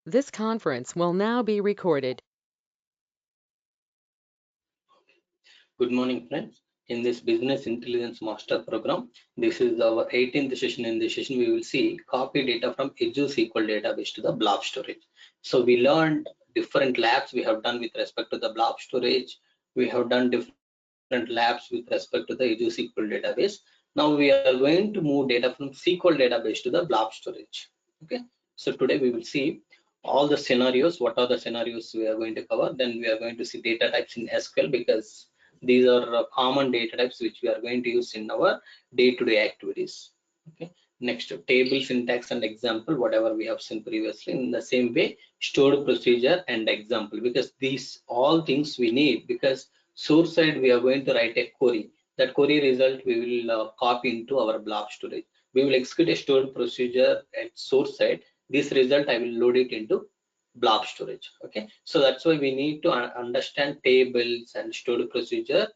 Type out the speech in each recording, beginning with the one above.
This conference will now be recorded. Good morning, friends. In this Business Intelligence Master program, this is our 18th session. In this session, we will see copy data from Azure SQL Database to the Blob Storage. So we learned different labs we have done with respect to the Blob Storage. We have done different labs with respect to the Azure SQL Database. Now we are going to move data from SQL Database to the Blob Storage. Okay. So today we will see all the scenarios. What are the scenarios we are going to cover? Then we are going to see data types in SQL, because these are common data types which we are going to use in our day-to-day activities. Okay. Next, table syntax and example, whatever we have seen previously. In the same way, stored procedure and example, because these all things we need, because source side we are going to write a query. That query result we will copy into our blob storage. We will execute a stored procedure at source side. This result I will load it into blob storage. Okay, so that's why we need to understand tables and stored procedure,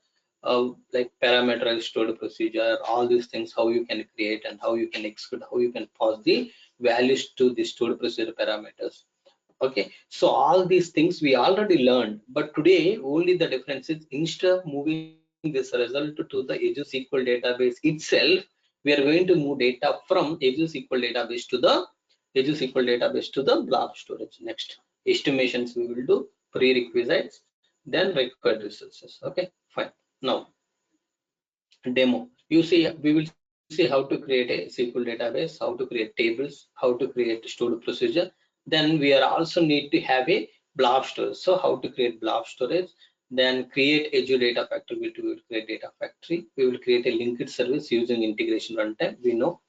like parameterized stored procedure, all these things, how you can create and how you can execute, how you can pass the values to the stored procedure parameters. Okay, so all these things we already learned, but today only the difference is, instead of moving this result to the Azure SQL database itself, we are going to move data from Azure SQL database to the blob storage. Next, estimations we will do, prerequisites, then required resources. Okay, fine. Now demo, you see, we will see how to create a SQL database, how to create tables, how to create stored procedure. Then we are also need to have a blob storage. So how to create blob storage, then create Azure Data Factory. We will create data factory. We will create a linked service using integration runtime. We know,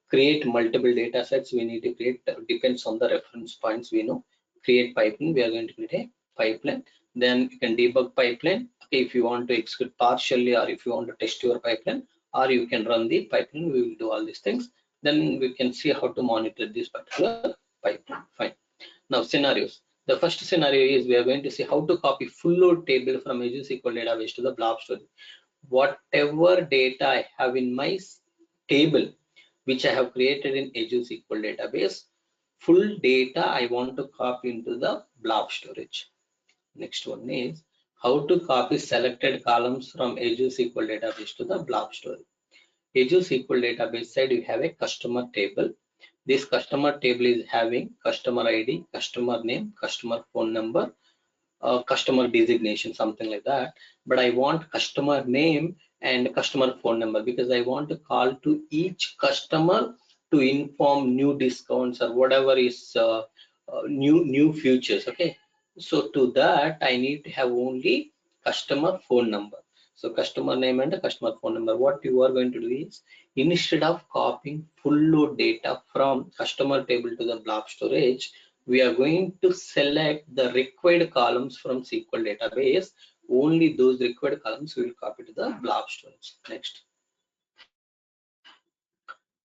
create multiple data sets we need to create, depends on the reference points. We know, create pipeline, we are going to create a pipeline. Then you can debug pipeline. Okay, if you want to execute partially, or if you want to test your pipeline, or you can run the pipeline. We will do all these things. Then we can see how to monitor this particular pipeline. Fine. Now scenarios. The first scenario is we are going to see how to copy full load table from Azure SQL database to the blob storage. Whatever data I have in my table which I have created in Azure SQL database, full data I want to copy into the blob storage. Next one is how to copy selected columns from Azure SQL database to the blob storage. Azure SQL database side, you have a customer table. This customer table is having customer ID, customer name, customer phone number, customer designation, something like that. But I want customer name and customer phone number, because I want to call to each customer to inform new discounts or whatever is new features. Okay, so to that I need to have only customer phone number. So customer name and the customer phone number. What you are going to do is, instead of copying full load data from customer table to the blob storage, we are going to select the required columns from SQL database. Only those required columns we will copy to the blob storage. Next,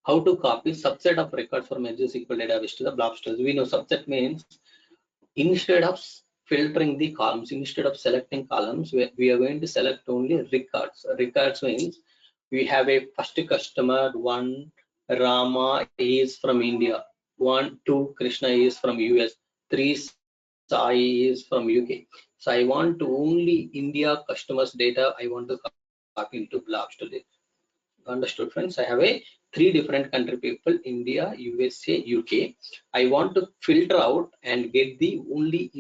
how to copy subset of records from Azure SQL database to the blob storage. We know subset means, instead of filtering the columns, instead of selecting columns, we are going to select only records. Records means we have a first customer, one Rama is from India, 1, 2 Krishna is from US, 3 Sai is from UK. So I want to only India customers data I want to copy into blob storage. Understood, friends? I have a 3 different country people, India, USA, UK. I want to filter out and get the only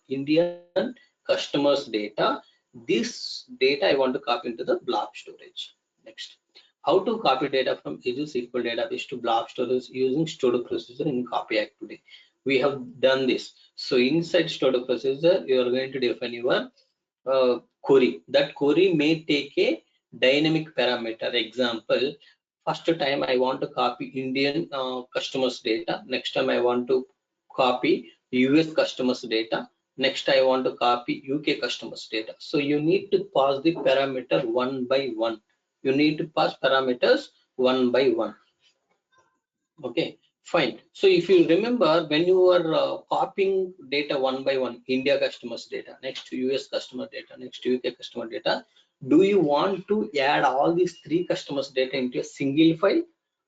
Indian customers data. This data I want to copy into the blob storage. Next, how to copy data from Azure SQL database to blob storage using stored procedure in copy activity. We have done this. So inside stored procedure, you are going to define your query. That query may take a dynamic parameter. Example, first time I want to copy Indian customers data. Next time I want to copy US customers data. Next I want to copy UK customers data. So you need to pass the parameter one by one. You need to pass parameters one by one. Okay, fine. So if you remember, when you are copying data one by one, India customers data, next US customer data, next UK customer data, do you want to add all these 3 customers data into a single file,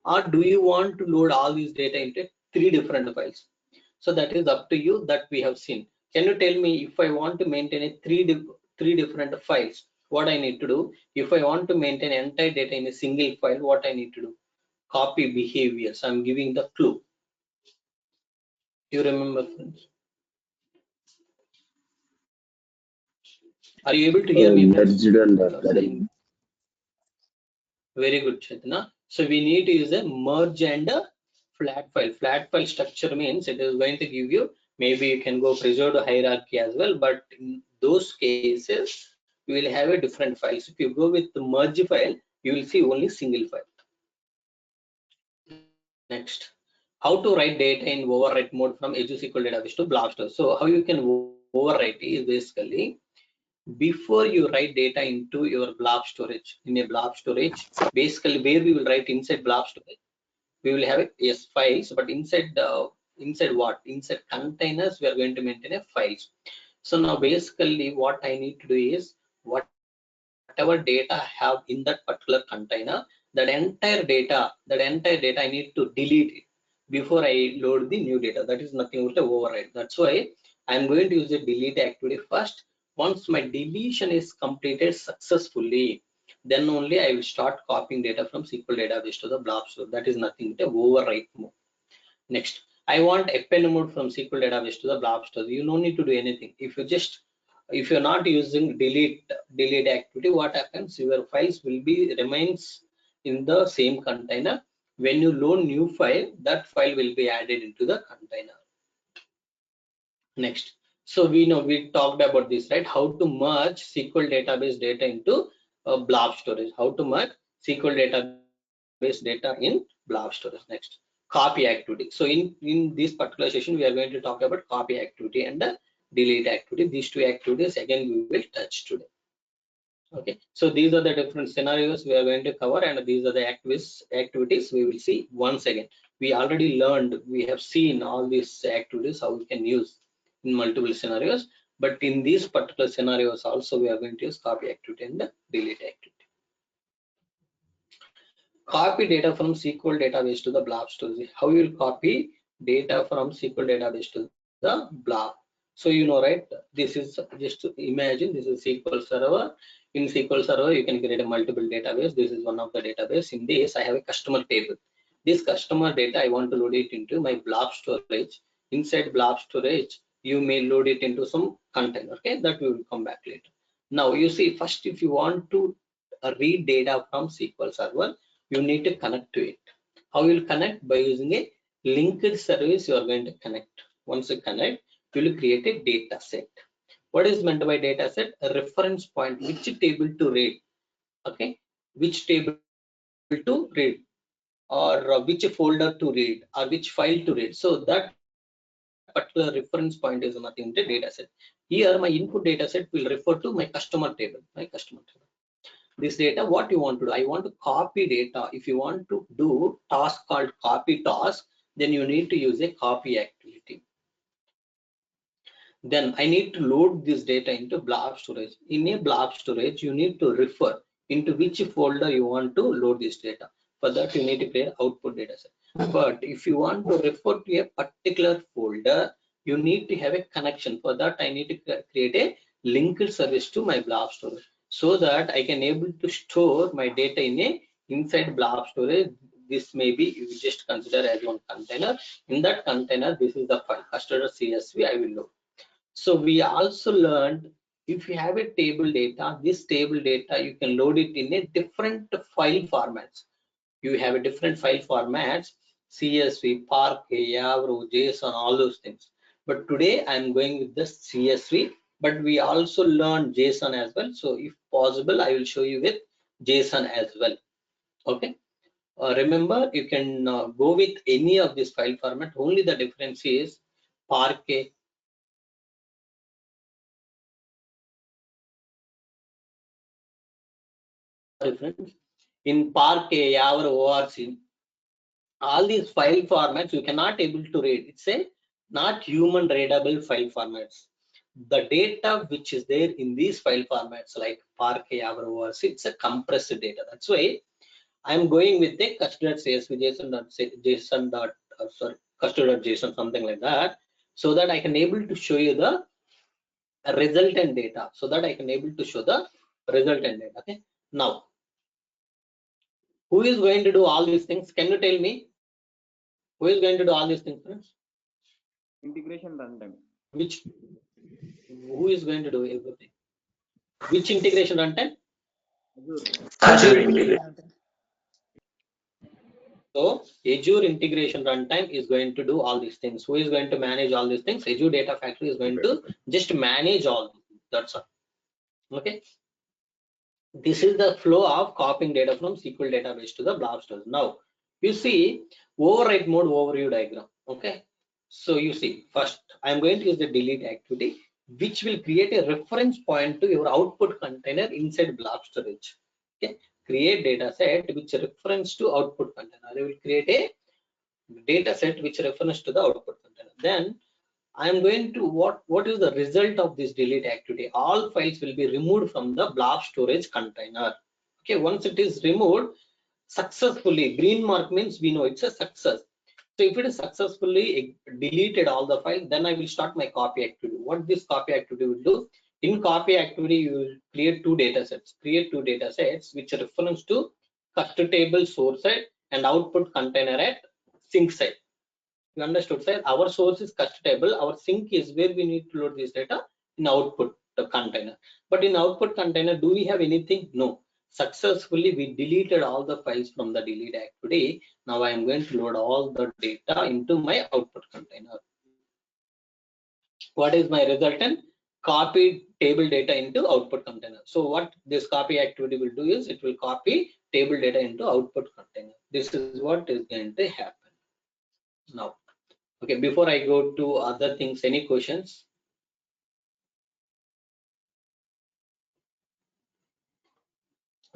or do you want to load all these data into 3 different files? So that is up to you, that we have seen. Can you tell me, if I want to maintain a three different files, what I need to do? If I want to maintain entire data in a single file, what I need to do? Copy behaviors. I'm giving the clue. You remember, friends? Are you able to hear me, friends? Merged and Saying very good, Chaitanya. So we need to use a merge and a flat file. Flat file structure means it is going to give you, maybe you can go preserved hierarchy as well, but in those cases you will have a different files. If you go with the merge file, you will see only single file. Next, how to write data in overwrite mode from Azure SQL Database to Blob Storage. So how you can overwrite is basically, before you write data into your blob storage, in a blob storage, basically where we will write inside blob storage, we will have a yes files, but inside inside what, inside containers, we are going to maintain a files. So now basically what I need to do is, whatever data I have in that particular container, that entire data I need to delete it before I load the new data. That is nothing but a override. That's why I'm going to use the delete activity first. Once my deletion is completed successfully, then only I will start copying data from SQL database to the blob store. That is nothing but a overwrite mode. Next, I want append mode from SQL database to the blob store. You no need to do anything. If you're not using delete activity, what happens? Your files will be remains in the same container. When you load new file, that file will be added into the container. Next, so we know, we talked about this, right? How to merge SQL database data into blob storage. How to merge SQL database data in blob storage. Next, copy activity. So in this particular session, we are going to talk about copy activity and delete activity. These two activities again we will touch today. Okay, so these are the different scenarios we are going to cover, and these are the activities we will see once again. We already learned, we have seen all these activities, how we can use in multiple scenarios, but in these particular scenarios also we are going to use copy activity and delete activity. Copy data from SQL database to the blob storage. How you will copy data from SQL database to the blob? So you know, right, this is just to imagine, this is SQL server. In SQL server you can create a multiple database. This is one of the database. In this I have a customer table. This customer data I want to load it into my blob storage. Inside blob storage you may load it into some container. Okay, that we will come back later. Now you see, first if you want to read data from SQL server, you need to connect to it. How you will connect? By using a linked service. You are going to connect. Once you connect, you will create a data set. What is meant by data set? A reference point, which table to read. Okay, which table to read, or which folder to read, or which file to read. So that particular reference point is nothing but a data set. Here my input data set will refer to my customer table. This data, what you want to do? I want to copy data. If you want to do task called copy task, then you need to use a copy activity. Then I need to load this data into blob storage. In a blob storage, you need to refer into which folder you want to load this data. For that, you need to create output data set. But if you want to refer to a particular folder, you need to have a connection. For that, I need to create a linked service to my blob storage, so that I can able to store my data in a inside blob storage. This may be, you just consider as one container. In that container, this is the file custody.csv I will load. So we also learned, if you have a table data, this table data you can load it in a different file formats. You have a different file formats, CSV, Parquet, Avro, JSON, all those things. But today I'm going with the CSV, but we also learned JSON as well. So if possible, I will show you with JSON as well. Okay. Remember, you can go with any of this file format. Only the difference is Parquet, difference in Parquet, Avro, ORC, all these file formats you cannot able to read. It's a not human readable file formats. The data which is there in these file formats like Parquet, Avro, ORC, it's a compressed data. That's why I'm going with a custody.csv, JSON.json, sorry, custody.json, something like that. so that I can able to show you the resultant data. So that I can able to show the resultant data. Okay. Now, who is going to do all these things? Can you tell me who is going to do all these things, friends? Integration runtime. Which, who is going to do everything? Which integration runtime? Azure integration. So Azure integration runtime is going to do all these things. Who is going to manage all these things? Azure Data Factory is going to just manage all these things. That's all. Okay. This is the flow of copying data from SQL database to the Blob Storage. Now you see overwrite mode overview diagram. Okay. So you see, first I'm going to use the delete activity, which will create a reference point to your output container inside Blob Storage. Okay. Create data set which reference to output container. I will create a data set which reference to the output container. Then I am going to what is the result of this delete activity? All files will be removed from the Blob Storage container. Okay, once it is removed successfully, green mark means we know it's a success. So if it is successfully deleted all the files, then I will start my copy activity. What this copy activity will do? In copy activity, you will create two data sets. Create two data sets which reference to custom table source side and output container at sink side. You understood, sir? Our source is custom table. Our sink is where we need to load this data in output container. But in output container, do we have anything? No. Successfully, we deleted all the files from the delete activity. Now I am going to load all the data into my output container. What is my resultant? Copy table data into output container. So what this copy activity will do is it will copy table data into output container. This is what is going to happen. Now, okay, before I go to other things, any questions?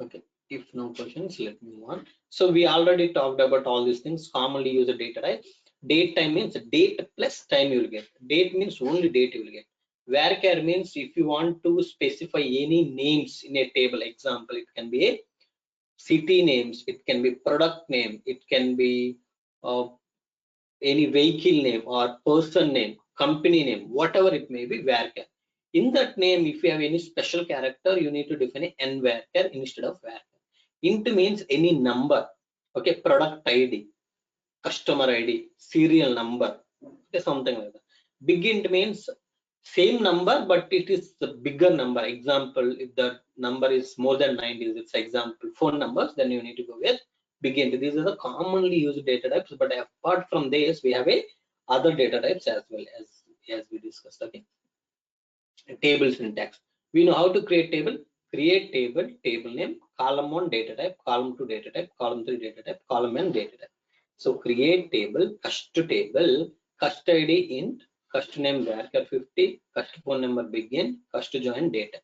Okay, if no questions, let me move on. So we already talked about all these things. Commonly used data type. Date time means date plus time you will get. Date means only date you will get. Varchar means if you want to specify any names in a table, example, it can be a city names, it can be product name, it can be any vehicle name or person name, company name, whatever it may be, varchar. In that name, if you have any special character, you need to define an varchar instead of varchar. Int means any number. Okay, product ID, customer ID, serial number, okay, something like that. Big int means same number, but it is the bigger number. Example, if the number is more than 9 digits, example, phone numbers, then you need to go with big int. These are the commonly used data types, but apart from this, we have a other data types as well as we discussed. Okay. Table syntax. We know how to create table. Create table, table name, column 1 data type, column 2 data type, column 3 data type, column n data type. So create table, cust table, cust ID int, cust name varchar 50, cust phone number begin, cust join data.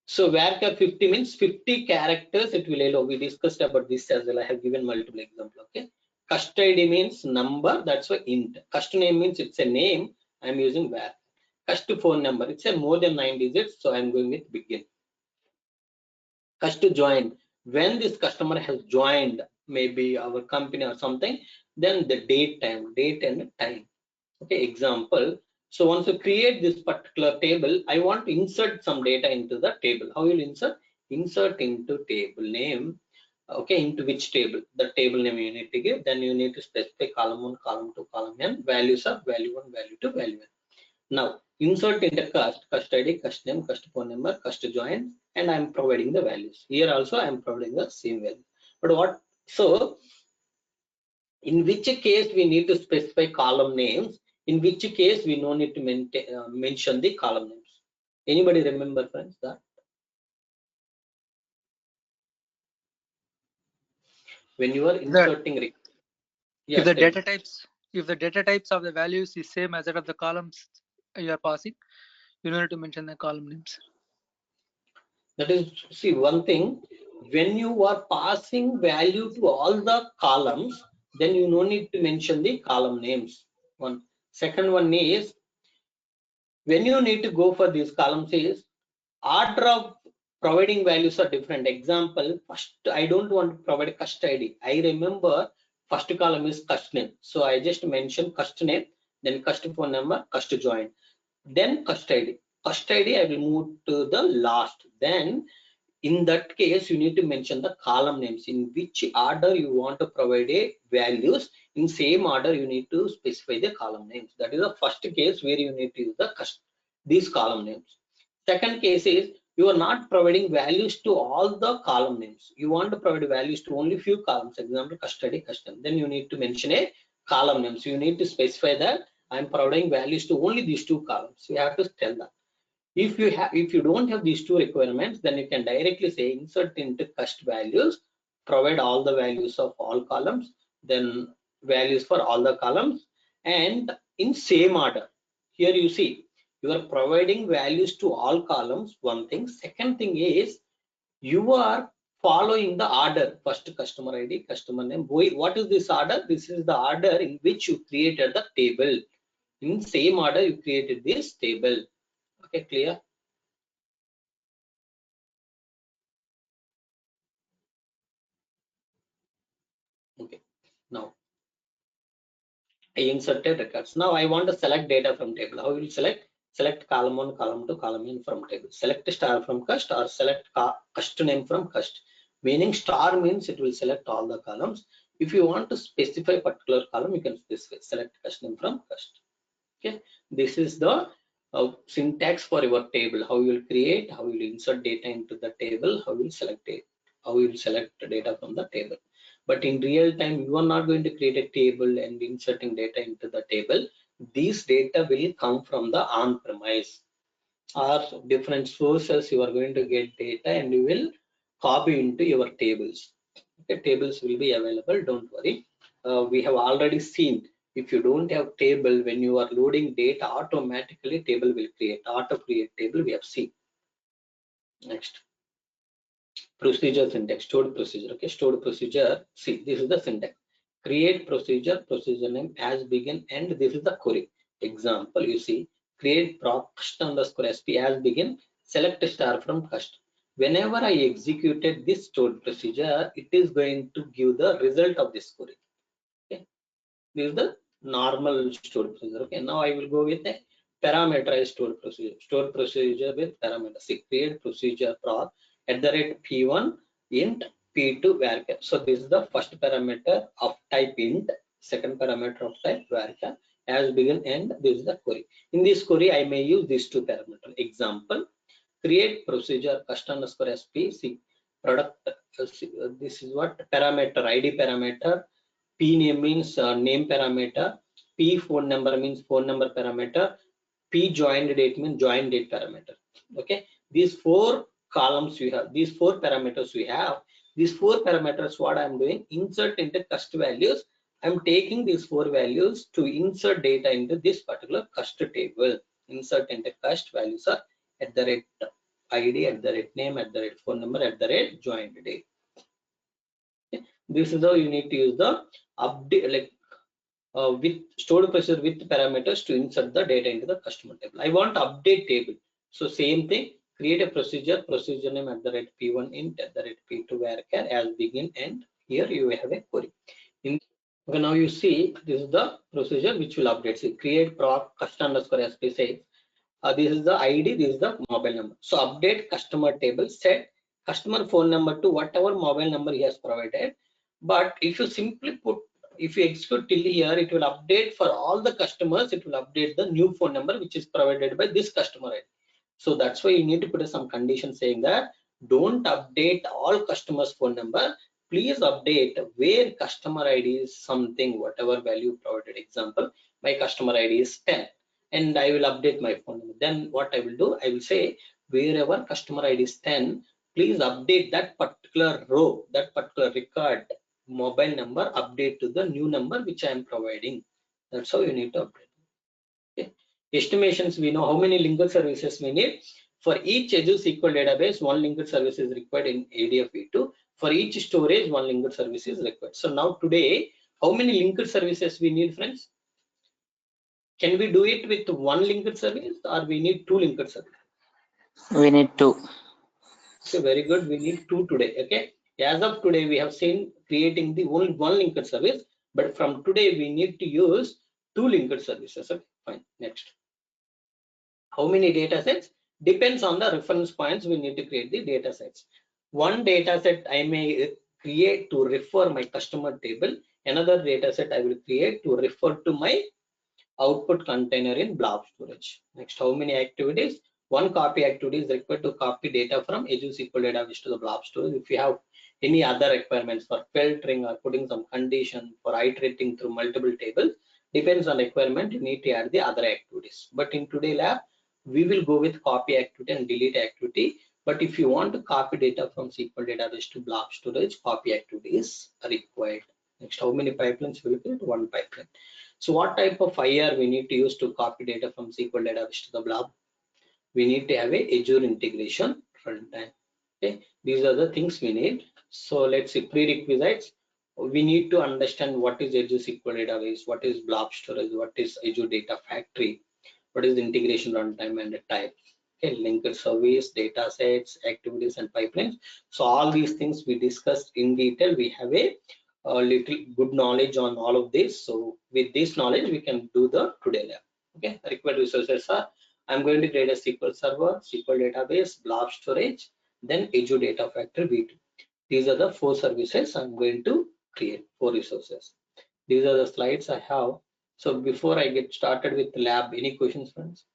So varchar 50 means 50 characters it will allow. We discussed about this as well. I have given multiple examples. Okay. Cust ID means number, that's why int. Cust name means it's a name. I'm using var. Cust phone number, it's a more than 9 digits, so I'm going with begin. Cust join, when this customer has joined maybe our company or something, then the date and time. Okay, example. So once you create this particular table, I want to insert some data into the table. How will insert? Insert into table name. Okay, into which table? The table name you need to give. Then you need to specify column 1, column 2, column n. Values are value 1, value 2, value n. Now insert into cust ID, cust name, cust phone number, cust join, and I'm providing the values. Here also I'm providing the same value. But what? So in which case we need to specify column names? In which case we no need to mention the column names? Anybody remember, friends, that? When you are inserting, If the data types of the values is same as that of the columns you are passing, you don't need to mention the column names. that is, see, one thing, when you are passing value to all the columns, then you no need to mention the column names. One. Second one is, when you need to go for these columns is, order of providing values are different. Example, first I don't want to provide cust ID. I remember first column is cust name, so I just mention cust name, then cust phone number, cust join, then cust ID. Cust ID I will move to the last. Then in that case, you need to mention the column names in which order you want to provide a values. In same order, you need to specify the column names. That is the first case where you need to use the these column names. Second case is you are not providing values to all the column names. You want to provide values to only few columns. Example, custody, custom. Then you need to mention a column name. So you need to specify that I'm providing values to only these two columns. You have to tell that. If you don't have these two requirements, then you can directly say insert into cust values, provide all the values of all columns, then values for all the columns, and in same order. Here you see you are providing values to all columns, one thing. Second thing is you are following the order. First customer ID, customer name. What is this order? This is the order in which you created the table. In same order you created this table. Okay, clear? Okay, now I inserted records. Now I want to select data from table. How will you select? Select column 1, column 2, column n from table. Select star from cust or select cust name from cust. Meaning star means it will select all the columns. If you want to specify particular column, you can specify select cust name from cust. Okay, this is the syntax for your table. How you will create, how you will insert data into the table, how you will select it, how you will select data from the table. But in real time, you are not going to create a table and inserting data into the table. These data will come from the on-premise or different sources. You are going to get data and you will copy into your tables. Okay, tables will be available, don't worry. We have already seen if you don't have table, when you are loading data, automatically table will create, auto create table we have seen. Next, procedure syntax, stored procedure. Okay, stored procedure. See, this is the syntax. Create procedure, procedure name as begin, and this is the query. Example, you see, create cust underscore sp as begin, select star from cust. Whenever I executed this stored procedure, it is going to give the result of this query. Okay, this is the normal stored procedure. Okay, now I will go with a parameterized stored procedure. Stored procedure with parameter. See, create procedure for @p1 int p2 varchar. So this is the first parameter of type int, second parameter of type varchar, as begin end. This is the query. In this query, I may use these two parameters. Example, create procedure cust underscore sp. See, product. This is what parameter, ID parameter. P name means name parameter. P phone number means phone number parameter. P joined date means join date parameter. Okay, these four columns we have, these four parameters we have. These four parameters, what I'm doing, insert into cust values. I'm taking these four values to insert data into this particular cust table. Insert into cust values are @ ID, @name, @phone number, @joined date. Okay. This is how you need to use the update, like with stored procedure with parameters to insert the data into the customer table. I want update table. So same thing, create a procedure, procedure name @p1 int @p2 varchar as begin end. Here you have a query. Okay, now you see this is the procedure which will update. See, create proc cust underscore sp says this is the ID, this is the mobile number. So update customer table, set customer phone number to whatever mobile number he has provided. But if you simply put, if you execute till here, it will update for all the customers. It will update the new phone number which is provided by this customer ID. So that's why you need to put some condition saying that don't update all customers phone number. Please update where customer ID is something, whatever value provided. Example, my customer ID is 10 and I will update my phone number. Then what I will do, I will say wherever customer ID is 10, please update that particular row, that particular record mobile number, update to the new number which I am providing. That's how you need to update. Okay. Estimations, we know how many linked services we need. For each Azure SQL database, one linked service is required in ADF V2. For each storage, one linked service is required. So now today, how many linked services we need, friends? Can we do it with one linked service or we need two linked services? We need two. Okay, very good. We need two today. Okay. As of today, we have seen creating the only one linked service, but from today we need to use two linked services. Okay, fine. Next, how many data sets depends on the reference points. We need to create the data sets. One data set I may create to refer my customer table. Another data set I will create to refer to my output container in Blob Storage. Next, how many activities? One copy activity is required to copy data from Azure SQL Database to the Blob Storage. If you have any other requirements for filtering or putting some condition for iterating through multiple tables, depends on requirement, you need to add the other activities. But in today lab, we will go with copy activity and delete activity. But if you want to copy data from SQL Database to Blob Storage, copy activity is required. Next, how many pipelines will create? One pipeline. So what type of IR we need to use to copy data from SQL Database to the Blob? We need to have a Azure integration runtime. Okay, these are the things we need. So let's see, prerequisites. We need to understand what is Azure SQL Database, what is Blob Storage, what is Azure Data Factory, what is the integration runtime and the type. Okay, linked service, data sets, activities, and pipelines. So all these things we discussed in detail. We have a little good knowledge on all of this. So with this knowledge, we can do the today lab. Okay, required resources are, I'm going to create a SQL server, SQL database, Blob Storage, then Azure Data Factory V2. These are the 4 services I'm going to create, 4 resources. These are the slides I have. So before I get started with the lab, any questions, friends?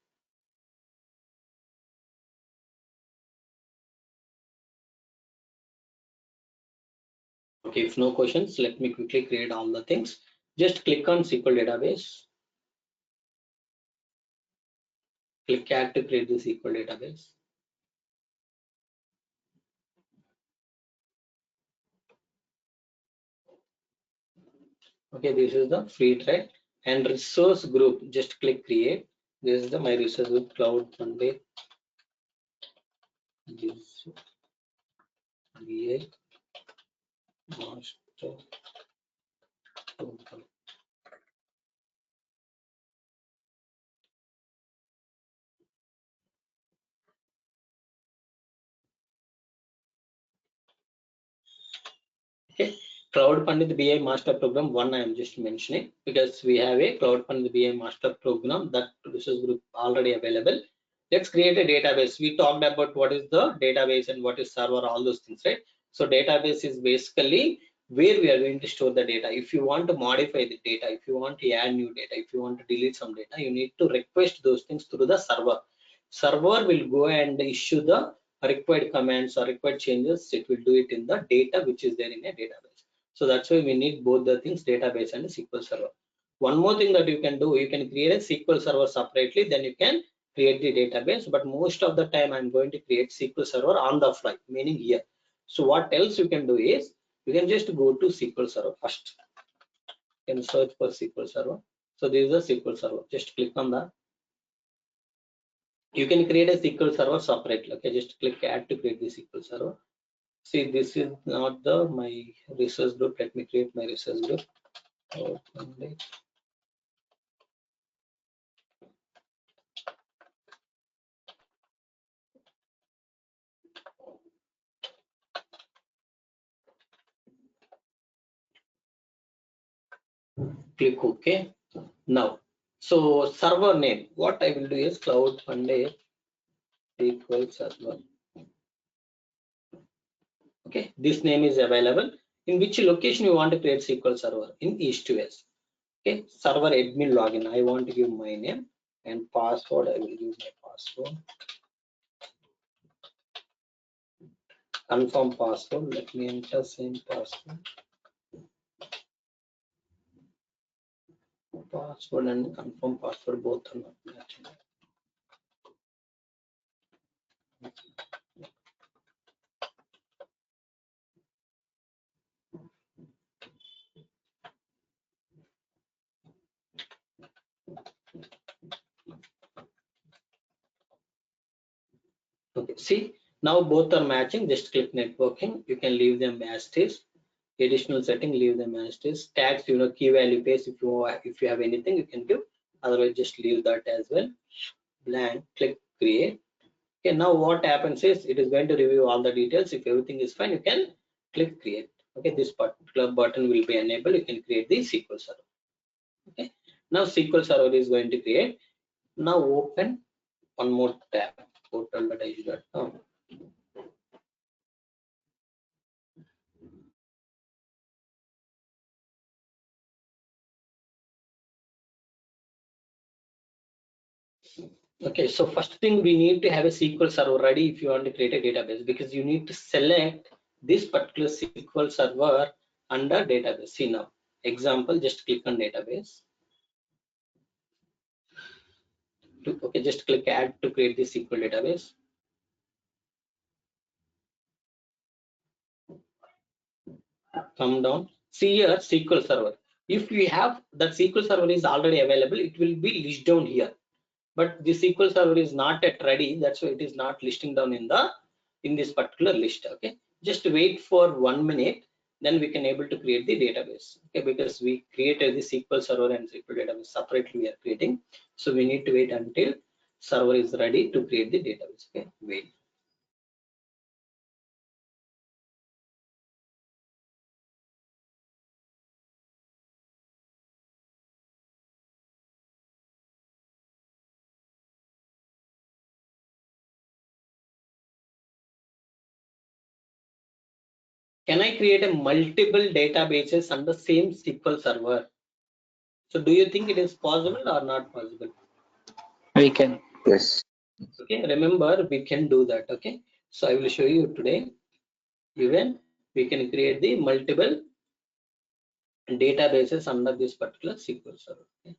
Okay, if no questions, let me quickly create all the things. Just click on SQL database. Click add to create the SQL database. Okay, this is the free trial and resource group. Just click create. This is the my resource group cloud Monday. VA master program. Okay, Cloud Pandit BI Master Program 1 I am just mentioning because we have a Cloud Pandit BI Master Program that resource group already available. Let's create a database. We talked about what is the database and what is server, all those things, right? So database is basically where we are going to store the data. If you want to modify the data, if you want to add new data, if you want to delete some data, you need to request those things through the server. Server will go and issue the required commands or required changes. It will do it in the data which is there in a database. So that's why we need both the things, database and SQL server. One more thing that you can do, you can create a SQL server separately, then you can create the database. But most of the time I'm going to create SQL server on the fly, meaning here. So what else you can do is you can just go to SQL server first. You can search for SQL server. So this is a SQL server. Just click on that. You can create a SQL server separately. Okay, just click add to create the SQL server. See, this is not the my resource group. Let me create my resource group. Click OK. Now, so server name, what I will do is Cloud Monday SQL server. Okay, this name is available. In which location you want to create SQL server? In east to west. Okay, server admin login. I want to give my name and password. I will use my password. Confirm password. Let me enter same password. Password and confirm password both are not matching. Okay, see, now both are matching. Just click networking. You can leave them as is. Additional setting, leave them as is. Tags, you know, key value paste. If you have anything, you can give. Otherwise, just leave that as well. Blank. Click create. Okay, now what happens is it is going to review all the details. If everything is fine, you can click create. Okay, this particular button will be enabled. You can create the SQL server. Okay, Now SQL Server is going to create. Now open one more tab, portal.azure.com. Okay, so first thing we need to have a SQL Server ready if you want to create a database, because you need to select this particular SQL Server under database. See now, example, just click on database. Okay, just click add to create the SQL database. Come down, see here SQL Server. If we have that SQL Server is already available, it will be listed down here. But the SQL Server is not yet ready, that's why it is not listing down in this particular list. Okay, just wait for 1 minute, then we can able to create the database. Okay, because we created the SQL Server and SQL database separately we are creating, so we need to wait until server is ready to create the database. Okay, wait. Can I create a multiple databases on the same SQL Server? So do you think it is possible or not possible? We can. Yes. Okay, remember we can do that. Okay, so I will show you today. Even we can create the multiple databases under this particular SQL Server. Okay.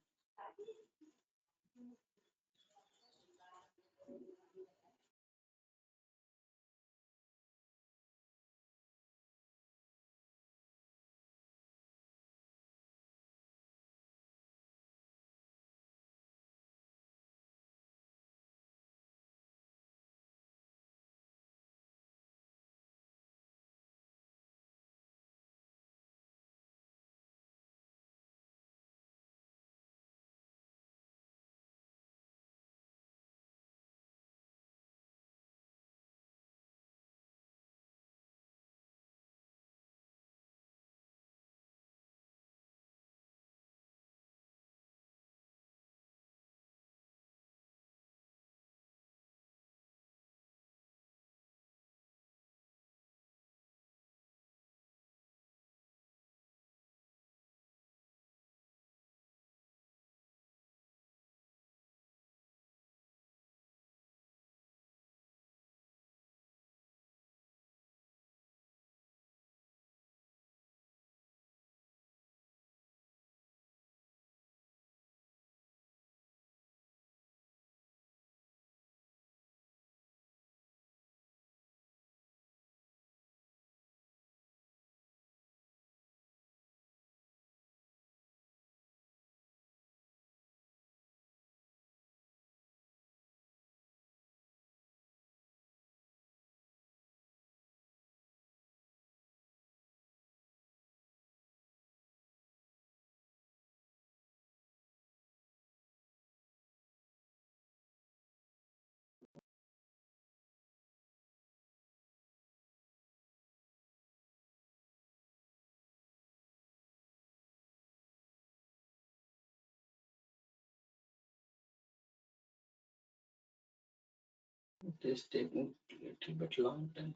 It is taking a little bit long time.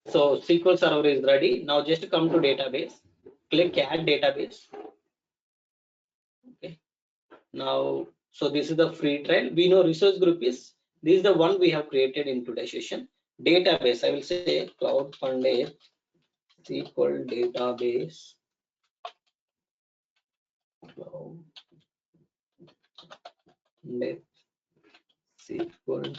So SQL Server is ready. Now just come to database, click add database. Okay. Now, so this is the free trial. We know resource group is, this is the one we have created in today's session. Database, I will say cloud funded SQL database. Cloud funded SQL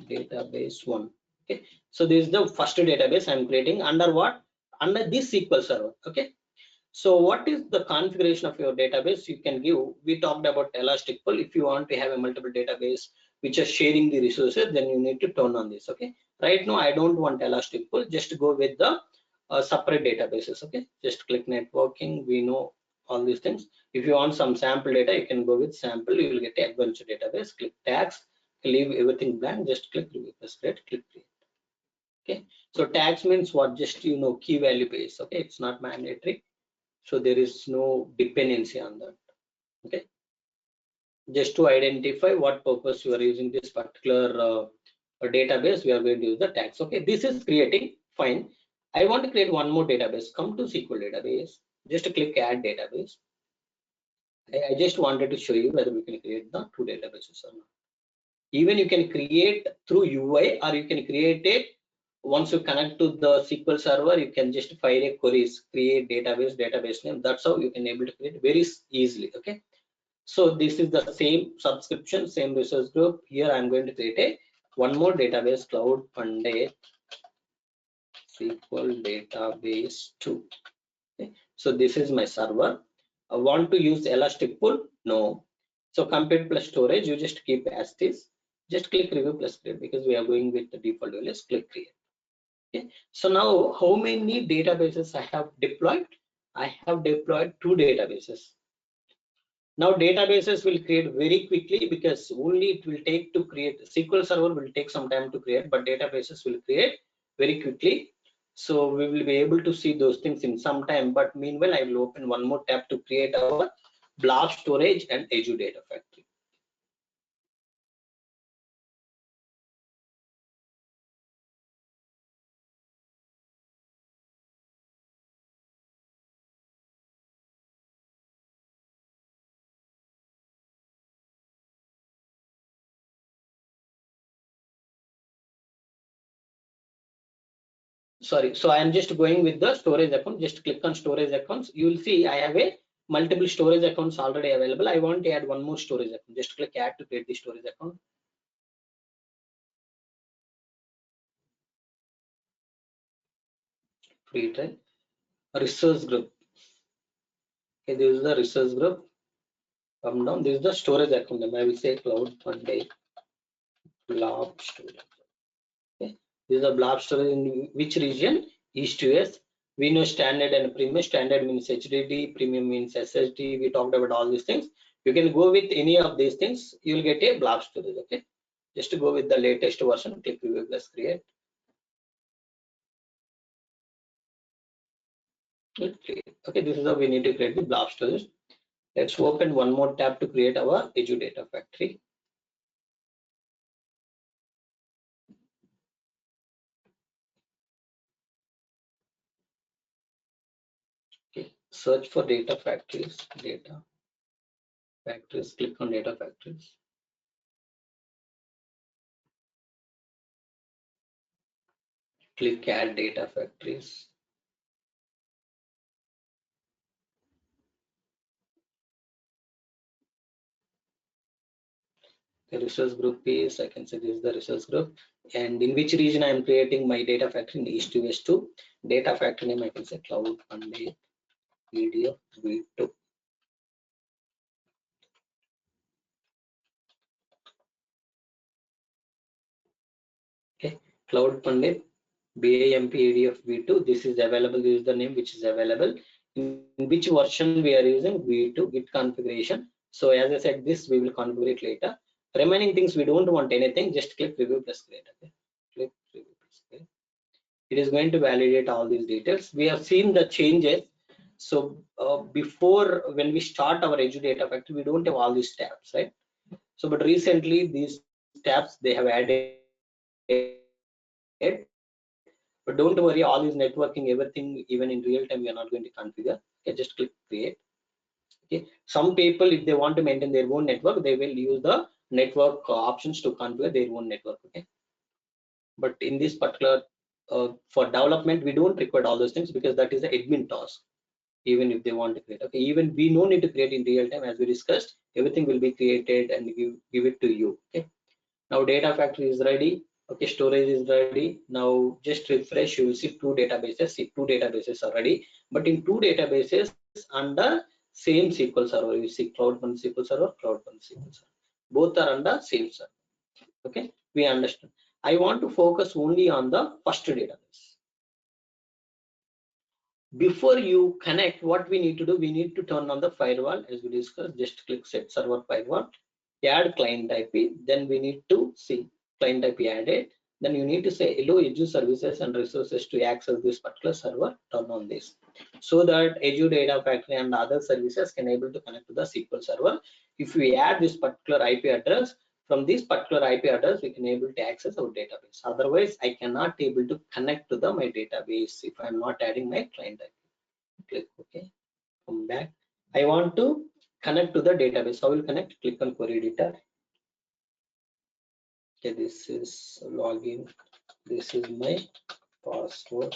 database 1. Okay, so this is the first database I'm creating under what? Under this SQL Server. Okay, so what is the configuration of your database? You can give, we talked about elastic pool. If you want to have a multiple database which are sharing the resources, then you need to turn on this. Okay, right now I don't want elastic pool, just go with the separate databases. Okay, just click networking. We know all these things. If you want some sample data, you can go with sample. You will get a adventure database. Click tags, leave everything blank, just click review plus create, click create. Okay, so tags means what? Just key value base. Okay, it's not mandatory, so there is no dependency on that. Okay, just to identify what purpose you are using this particular database, we are going to use the tags. Okay, this is creating, fine. I want to create one more database. Come to SQL database, just click add database. I just wanted to show you whether we can create the two databases or not. Even you can create through UI, or you can create it once you connect to the SQL server. You can just fire a queries, create database name. That's how you can able to create very easily. Okay, so this is the same subscription, same resource group. Here I'm going to create a one more database, Cloud Pandit SQL Database 2. Okay, so this is my server. I want to use elastic pool? No. So compute plus storage, you just keep as this. Just click review plus create, because we are going with the default values. Click create. Okay, so now how many databases I have deployed? I have deployed two databases. Now databases will create very quickly, because only it will take to create. SQL server will take some time to create, but databases will create very quickly. So we will be able to see those things in some time. But meanwhile, I will open one more tab to create our Blob Storage and Azure Data Factory. Sorry, so I am just going with the storage account. Just click on storage accounts. You will see I have a multiple storage accounts already available. I want to add one more storage account. Just click add to create the storage account. Free trial. Resource group. Okay, this is the resource group. Come down. This is the storage account. I will say Cloud Pandit Blob Storage. Okay, this is a Blob Storage in which region? East US. We know standard and premium. Standard means HDD, premium means SSD. We talked about all these things. You can go with any of these things. You will get a Blob Storage. Okay, just to go with the latest version. Click review plus create. Okay, this is how we need to create the Blob Storage. Let's open one more tab to create our Azure Data Factory. Okay, search for data factories. Data factories. Click on data factories. Click add data factories. The resource group is, I can say this is the resource group, and in which region I am creating my data factory in East US 2. Data factory name I can say Cloud Pandit PDF V2. Okay, Cloud Pandit BAMP EDF V2. This is available. This is the name which is available. In which version we are using? V2 Git configuration. So as I said, this we will configure it later. Remaining things we don't want anything. Just click review plus create. Okay, click review plus create. It is going to validate all these details. We have seen the changes. So before, when we start our Azure Data Factory, we don't have all these tabs, right? So but recently these tabs they have added. But don't worry, all is networking, everything, even in real time, we are not going to configure. Okay, just click create. Okay, some people, if they want to maintain their own network, they will use the network options to configure their own network. Okay, but in this particular for development, we don't require all those things, because that is the admin task. Even if they want to create, okay, even we no need to create in real time, as we discussed, everything will be created and give it to you. Okay, now data factory is ready. Okay, storage is ready. Now just refresh, you will see two databases. See, two databases are ready, but in two databases under same SQL server. You see Cloud One SQL Server, Cloud One SQL Server. Both are under same server. Okay, we understand. I want to focus only on the first database. Before you connect, what we need to do, we need to turn on the firewall as we discussed. Just click set server firewall, add client IP, then we need to see client IP added. Then you need to say hello Azure services and resources to access this particular server, turn on this, so that Azure Data Factory and other services can able to connect to the SQL server. If we add this particular IP address, from this particular IP address we can able to access our database. Otherwise I cannot able to connect to my database if I'm not adding my client IP. Click OK, come back. I want to connect to the database. How will connect? Click on query editor. Okay, this is login, this is my password.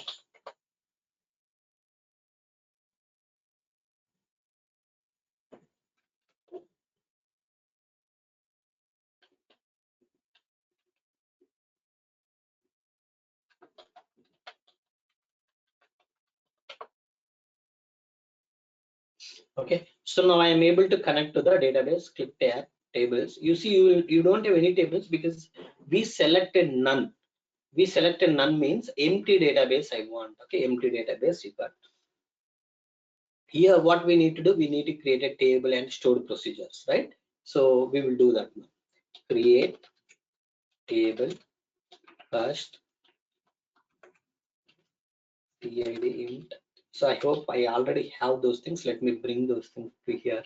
Okay, so now I am able to connect to the database. Click tab tables. You see you don't have any tables because we selected none. We selected none means empty database I want. Okay, empty database you got. Here what we need to do, we need to create a table and stored procedures, right? So we will do that now. Create table first PID int. So I hope I already have those things. Let me bring those things to here.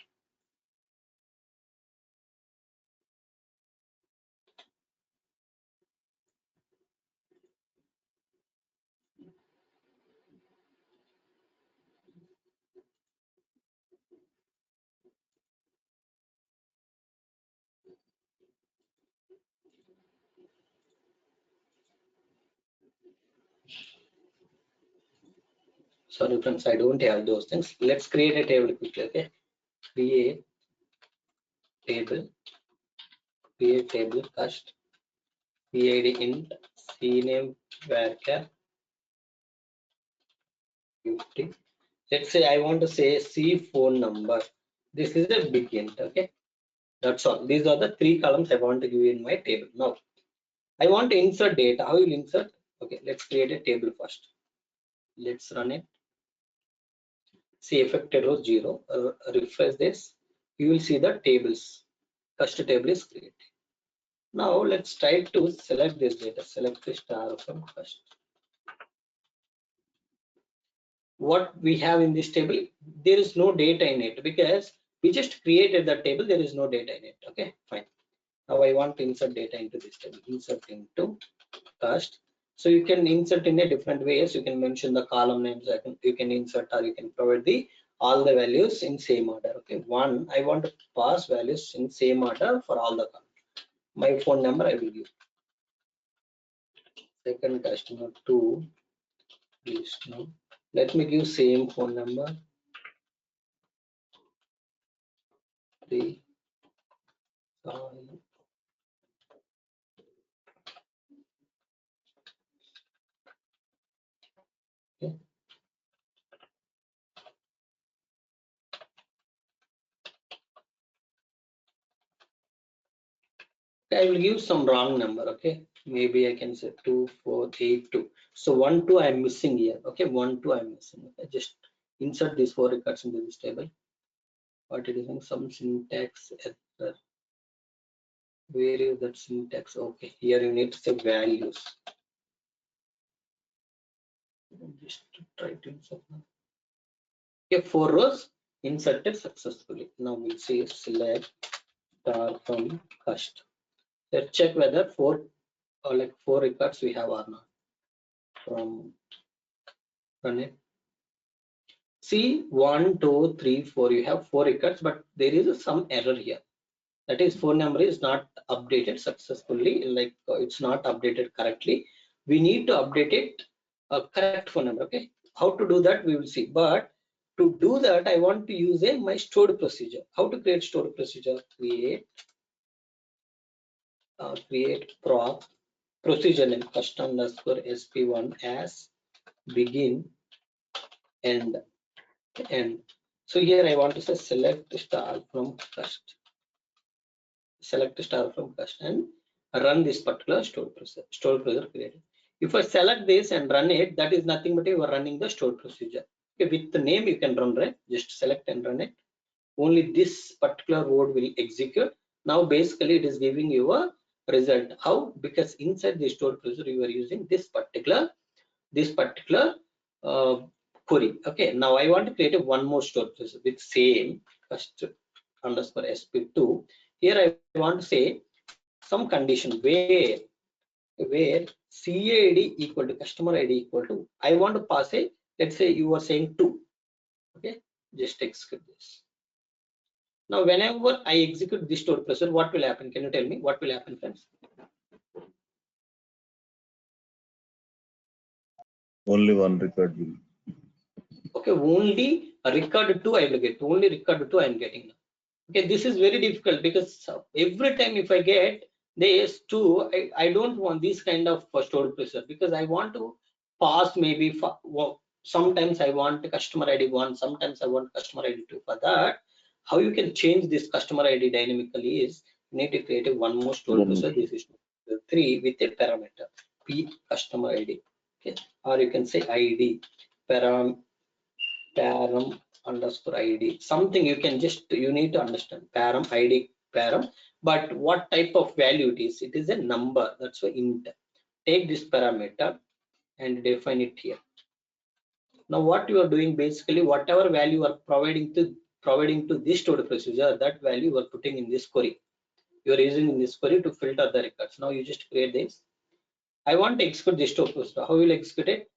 Sorry friends, I don't have those things. Let's create a table quickly. Okay, create table first PID int cname varchar 50. Let's say I want to say C phone number. This is a big int. Okay, that's all. These are the three columns I want to give in my table. Now I want to insert data. How will insert? Okay, let's create a table first. Let's run it. See affected row 0. Refresh this. You will see the tables. First table is created. Now let's try to select this data. Select the star from first. What we have in this table, there is no data in it because we just created the table. There is no data in it. Okay, fine. Now I want to insert data into this table. Insert into first. So you can insert in a different ways. You can mention the column names. You can insert or you can provide the all the values in same order. Okay, one, I want to pass values in same order for all the columns. My phone number I will give. Second customer 2 please no. Let me give same phone number 3 okay. I will give some wrong number. Okay, maybe I can say 2482. So 1 2 I'm missing here. Okay, 1 2 I'm missing. Okay, just insert these 4 records into this table. What it is in some syntax error. Where is that syntax? Okay, here you need to say values. Just to try to insert now. Okay, 4 rows inserted successfully. Now we'll see select star from first. Let's check whether 4 or like 4 records we have or not. From run it. See 1 2 3 4 you have 4 records, but there is some error here. That is phone number is not updated successfully, like it's not updated correctly. We need to update it correct phone number. Okay, how to do that we will see, but to do that I want to use my stored procedure. How to create stored procedure? Create prop procedure name first_sp1 as begin end. So here I want to say select star from first. Select star from first and run this particular stored procedure created. If I select this and run it, that is nothing but you are running the stored procedure. Okay, with the name you can run, right? Just select and run it. Only this particular word will execute. Now basically it is giving you a result. How? Because inside the stored procedure you are using this particular uh, query. Okay, now I want to create a one more stored procedure with same first underscore sp2. Here I want to say some condition where CAID equal to customer ID equal to, I want to pass a, let's say you are saying 2. Okay, just execute this. Now whenever I execute this stored procedure, what will happen? Can you tell me what will happen, friends? Only one record will. Okay, only a record 2 I will get. Only record 2 I am getting now. Okay, this is very difficult because every time if I get this 2, I don't want this kind of stored procedure because I want to pass maybe for, well, sometimes I want customer ID 1, sometimes I want customer ID 2. For that, how you can change this customer ID dynamically is you need to create a one more stored procedure. This is 3 with a parameter p customer ID. Okay, or you can say ID param underscore ID, something you can just, you need to understand param ID param, but what type of value it is a number, that's why int. Take this parameter and define it here. Now what you are doing, basically whatever value you are providing to this stored procedure, that value you are putting in this query, you are using in this query to filter the records. Now you just create this. I want to execute this stored procedure. How will you execute it?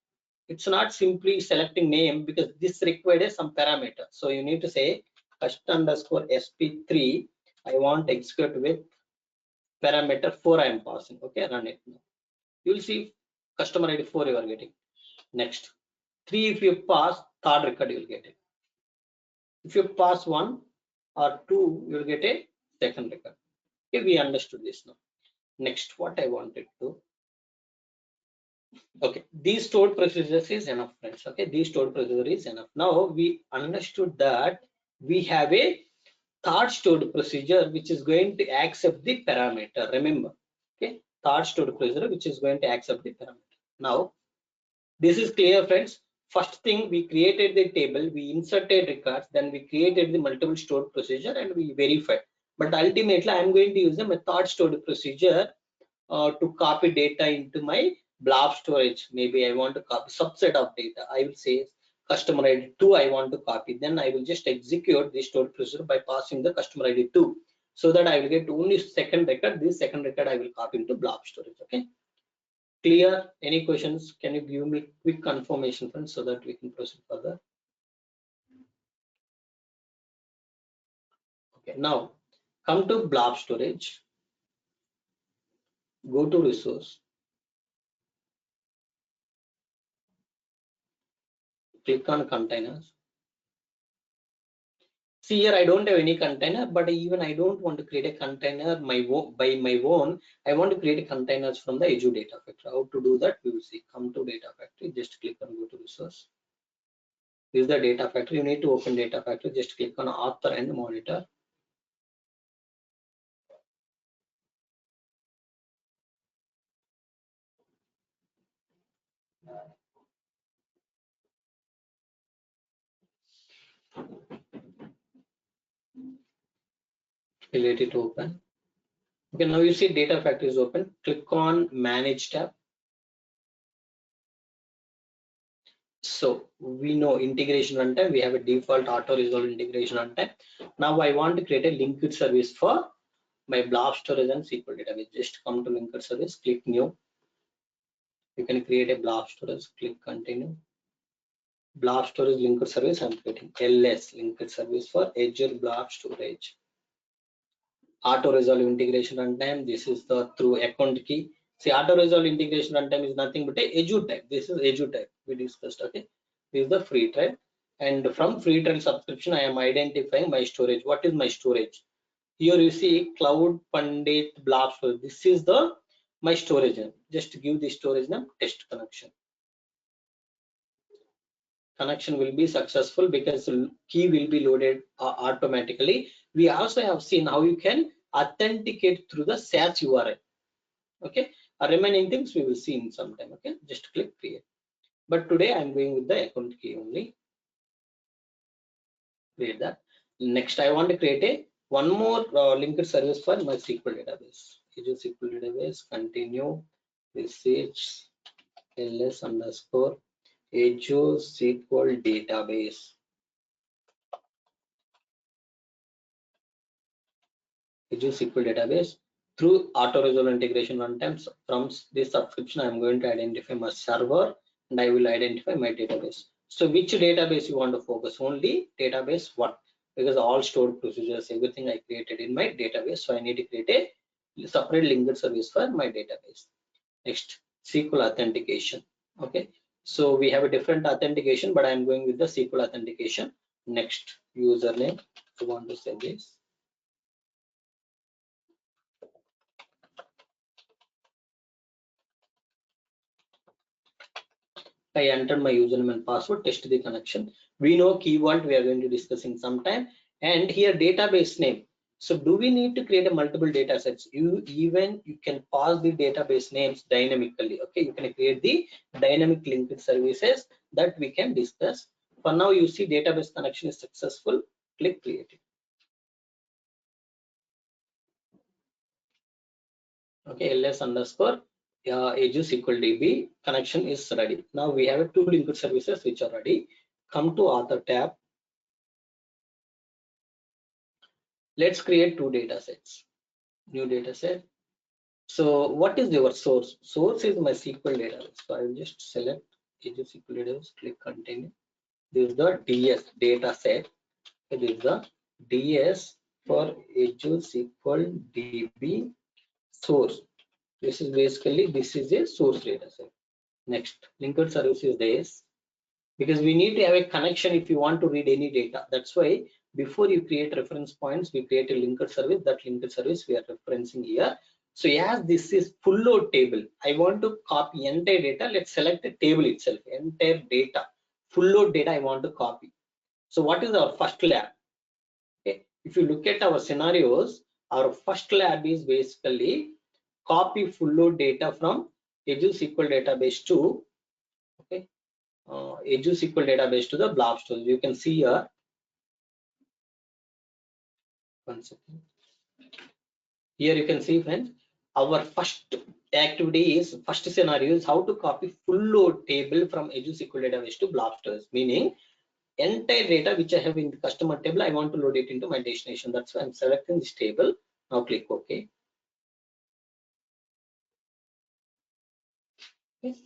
It's not simply selecting name because this requires some parameter. So you need to say first underscore sp3. I want to execute with parameter 4 I am passing. Okay, run it now. You will see customer ID 4 you are getting. Next 3, if you pass, third record you will get it. If you pass 1 or 2, you will get a second record. Okay, we understood this now. Next, what I wanted to. Okay, these stored procedures is enough, friends. Okay, these stored procedure is enough. Now we understood that we have a third stored procedure which is going to accept the parameter. Remember, okay, third stored procedure which is going to accept the parameter. Now this is clear, friends. First thing, we created the table, we inserted records, then we created the multiple stored procedure and we verified. But ultimately, I am going to use a method stored procedure to copy data into my blob storage. Maybe I want to copy subset of data. I will say customer ID 2 I want to copy. Then I will just execute this stored procedure by passing the customer ID 2, so that I will get only second record. This second record I will copy into blob storage. Okay, clear? Any questions? Can you give me quick confirmation, friends, so that we can proceed further? Okay, now come to blob storage. Go to resource. Click on containers. See here, I don't have any container, but even I don't want to create a container by my own. I want to create containers from the Azure Data Factory. How to do that? We will see. Come to Data Factory. Just click on go to resource. This is the Data Factory. You need to open Data Factory. Just click on author and monitor. Let it open. Okay, now you see Data Factory is open. Click on Manage tab. So we know integration runtime. We have a default auto resolve integration runtime. Now I want to create a linked service for my blob storage and SQL database. Just come to linked service. Click new. You can create a blob storage. Click continue. Blob storage linked service. I'm creating LS linked service for Azure blob storage. Auto resolve integration runtime. This is the through account key. See, auto resolve integration runtime is nothing but a Azure type. This is Azure type we discussed. Okay, this is the free trial, and from free trial subscription I am identifying my storage. What is my storage? Here you see Cloud Pandit blob storage. This is the my storage name. Just give the storage name test connection. Connection will be successful because key will be loaded automatically. We also have seen how you can authenticate through the SaaS URL. Okay, remaining things we will see in some time. Okay, just click create. But today I'm going with the account key only. Create that. Next, I want to create a one more linked service for my SQL database. Azure SQL database, continue, message ls underscore Azure SQL database. Azure SQL database. Through auto resolve integration runtimes from this subscription, I'm going to identify my server and I will identify my database. So which database you want to focus? Only database one, because all stored procedures, everything I created in my database. So I need to create a separate linked service for my database. Next, SQL authentication. Okay, so we have a different authentication, but I'm going with the SQL authentication. Next, username. I want to say this. I enter my username and password, test the connection. We know keyword we are going to discuss in some time, and here database name. So do we need to create a multiple data sets? You can pass the database names dynamically. Okay, you can create the dynamic linked services that we can discuss. For now, you see database connection is successful. Click create it. Okay, ls underscore Azure SQL DB connection is ready. Now we have two linked services which are ready. Come to author tab. Let's create two data sets. New data set. So what is your source? Source is my SQL database. So I will just select Azure SQL database, click continue. This is the DS data set. This is the DS for Azure SQL DB source. This is a source data set. Next, linked service is this, because we need to have a connection if you want to read any data. That's why before you create reference points, we create a linked service. That linked service we are referencing here. So as this is full load table, I want to copy entire data. Let's select a table itself, entire data, full load data I want to copy. So what is our first lab? Okay, if you look at our scenarios, our first lab is basically copy full load data from Azure SQL database to Azure SQL database to the Blob Storage. You can see here. One second. Here you can see, friends, our first activity is, first scenario is how to copy full load table from Azure SQL database to Blob Storage, meaning entire data which I have in the customer table, I want to load it into my destination. That's why I'm selecting this table. Now click OK. Okay.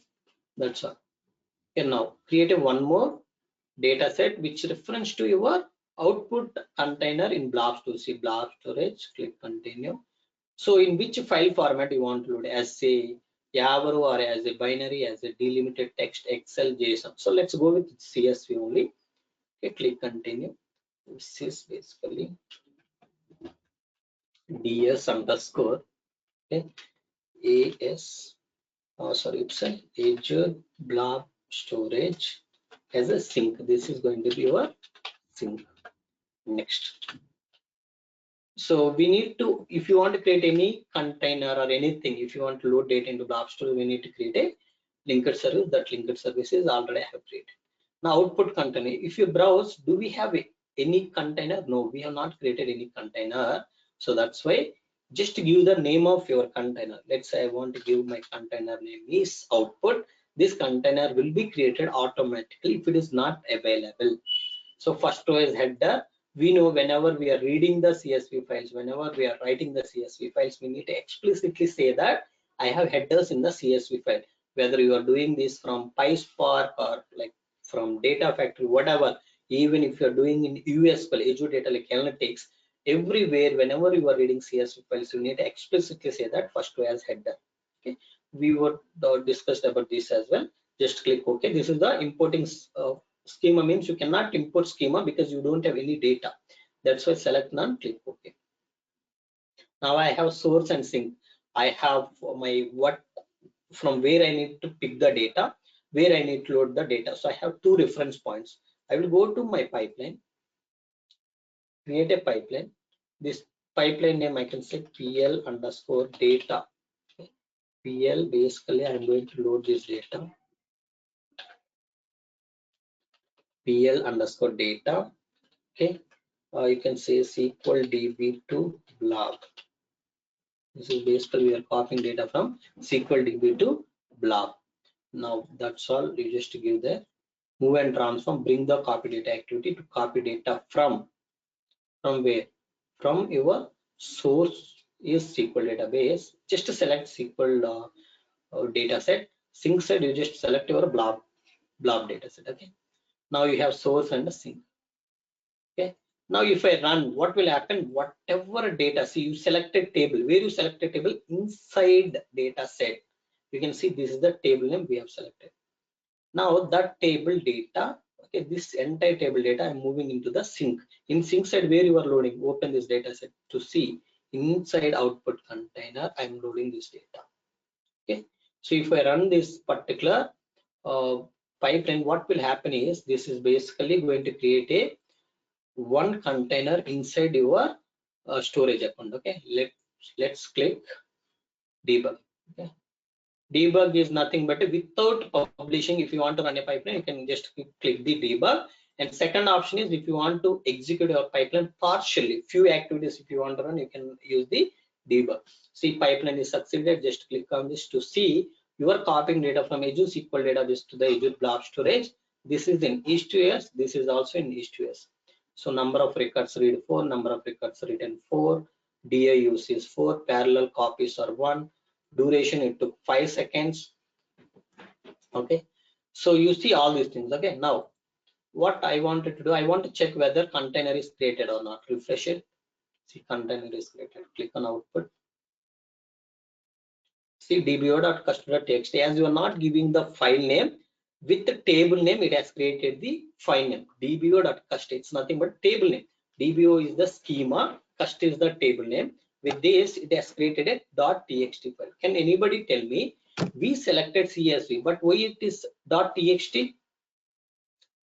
That's all. Okay, now create a one more data set which reference to your output container in Blob Storage. See Blob Storage, click continue. So in which file format you want to load, as a Yavaru or as a binary, as a delimited text, Excel, JSON. So let's go with CSV only. Okay, click continue. This is basically DS underscore AS. Sorry, it's an Azure Blob Storage as a sink. This is going to be your sink. Next. So we need to, if you want to create any container or anything, if you want to load data into Blob Storage, we need to create a linked service. That linked service is already I have created. Now output container. If you browse, do we have any container? No, we have not created any container. So that's why just give the name of your container. Let's say I want to give my container name is output. This container will be created automatically if it is not available. So first row is header. We know whenever we are reading the CSV files, whenever we are writing the CSV files, we need to explicitly say that I have headers in the CSV file. Whether you are doing this from PySpark or like from Data Factory, whatever, even if you are doing in USQL, Azure Data Lake Analytics, everywhere, whenever you are reading CSV files, you need to explicitly say that first row as header. Okay, we were discussed about this as well. Just click OK. This is the importing schema, means you cannot import schema because you don't have any data. That's why select none, click OK. Now I have source and sink. I have my what, from where I need to pick the data, where I need to load the data. So I have two reference points. I will go to my pipeline, create a pipeline. This pipeline name I can say PL underscore data. Okay. PL, basically I'm going to load this data. PL underscore data. Okay, you can say SQL DB to blob. This is basically we are copying data from SQL DB to blob. Now that's all. You just give the move and transform, bring the copy data activity to copy data from where? From your source is SQL database. Just to select SQL dataset. Sink side, you just select your blob dataset. Okay. Now you have source and a sink. Okay. Now if I run, what will happen? Whatever data, see you selected table. Where you selected table? Inside dataset. You can see this is the table name we have selected. Now that table data, okay, this entire table data I'm moving into the sink. In sink side where you are loading, open this data set to see inside output container I'm loading this data. Okay, so if I run this particular pipeline, what will happen is this is basically going to create a one container inside your storage account. Okay, let's click debug. Okay, debug is nothing but without publishing. If you want to run a pipeline, you can just click the debug. And second option is if you want to execute your pipeline partially, few activities if you want to run, you can use the debug. See, pipeline is succeeded. Just click on this to see you are copying data from Azure SQL Database to the Azure Blob Storage. This is in East-US. This is also in East-US. So number of records read 4, number of records written 4, DI use is 4, parallel copies are 1. Duration it took 5 seconds. Okay, so you see all these things. Okay, now what I wanted to do, I want to check whether container is created or not. Refresh it. See, container is created. Click on output. See, dbo.custom.txt. As you are not giving the file name with the table name, it has created the file name dbo.cust. It's nothing but table name. dbo is the schema, cust is the table name. With this, it has created a .txt file. Can anybody tell me? We selected CSV, but why it is .txt?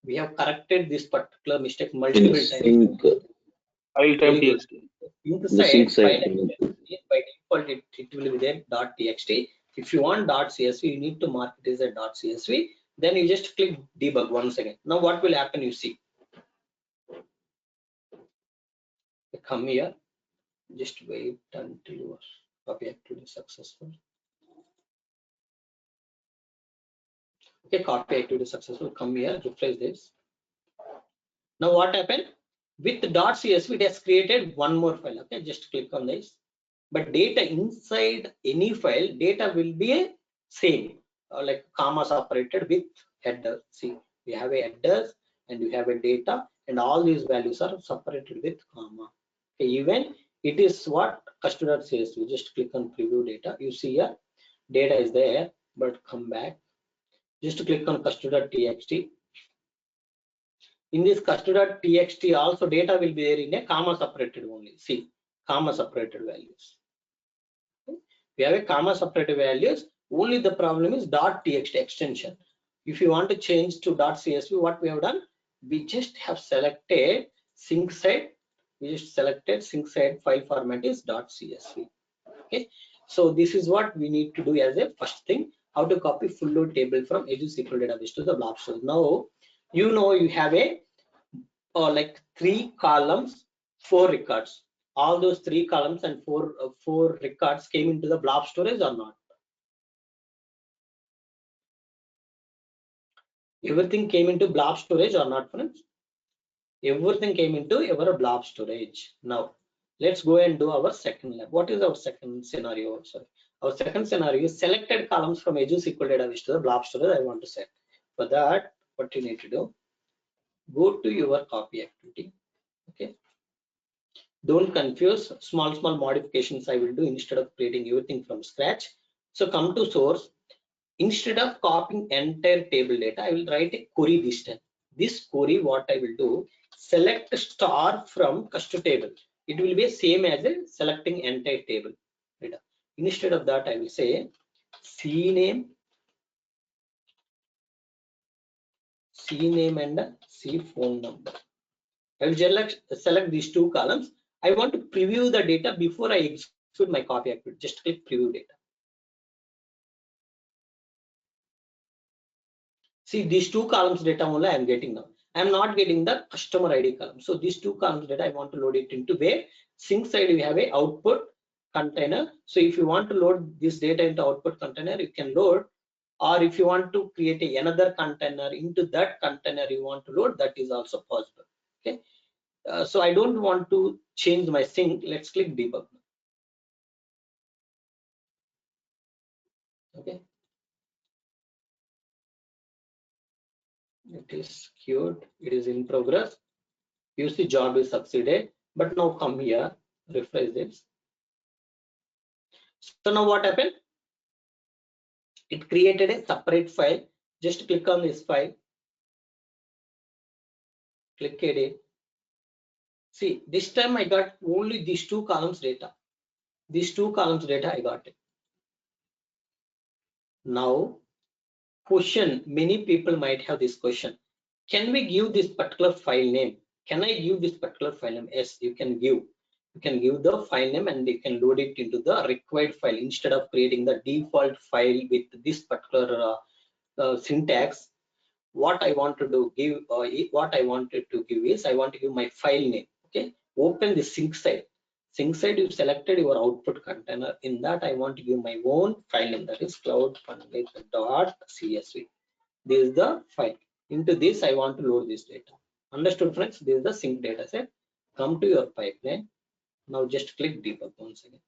We have corrected this particular mistake multiple times. Sync. File type txt. The sync side. By default, it will be there .txt. If you want .csv, you need to mark it as a .csv. Then you just click debug once again. Now what will happen? You see. Come here. Just wait until your copy activity is successful. Okay, copy activity successful. Come here, refresh this. Now what happened? With .csv, it has created one more file. Okay, just click on this. But data inside any file, data will be a same, like comma separated with header. See, we have a headers and we have a data, and all these values are separated with comma. Okay, even it is what custom.csv. Just click on preview data. You see here, data is there, but come back. Just click on custom.txt. In this custom.txt also data will be there in a comma separated only. See, comma separated values. We have a comma separated values. Only the problem is .txt extension. If you want to change to .csv, what we have done? We just have selected sync side. We just selected sync side file format is .csv. Okay. So this is what we need to do as a first thing. How to copy full load table from Azure SQL Database to the Blob Storage. Now you know you have a like 3 columns, 4 records. All those 3 columns and 4 records came into the Blob Storage or not? Everything came into Blob Storage or not, friends? Everything came into our Blob Storage. Now let's go and do our second lab. What is our second scenario? Sorry, our second scenario is selected columns from Azure SQL Database to the Blob Storage. I want to set. For that, what you need to do? Go to your copy activity. Okay. Don't confuse. Small modifications I will do instead of creating everything from scratch. So come to source. Instead of copying entire table data, I will write a query this time. This query, what I will do, select star from custom table. It will be same as a selecting entire table data. Instead of that, I will say CNAME and CPhone number. I will select these 2 columns. I want to preview the data before I execute my copy activity. Just click preview data. See, these 2 columns data only I am getting now. I'm not getting the customer ID column. So these two columns data I want to load it into where sync side we have a output container. So if you want to load this data into output container, you can load, or if you want to create another container into that container you want to load, that is also possible. Okay. So I don't want to change my sync. Let's click debug. Okay. It is queued. It is in progress. You see job is succeeded. But now come here, refresh this. So now what happened? It created a separate file. Just click on this file. Click edit. See, this time I got only these two columns data. These two columns data I got it. Now, question, many people might have this question. Can we give this particular file name? Can I give this particular file name? Yes, you can give. You can give the file name and you can load it into the required file instead of creating the default file with this particular syntax. What I want to do, what I wanted to give is I want to give my file name. Okay, open the sync side. Sync side, you selected your output container. In that, I want to give my own file name, that is cloudpandit.csv. This is the file. Into this, I want to load this data. Understood, friends? This is the sync data set. Come to your pipeline. Now just click debug once again.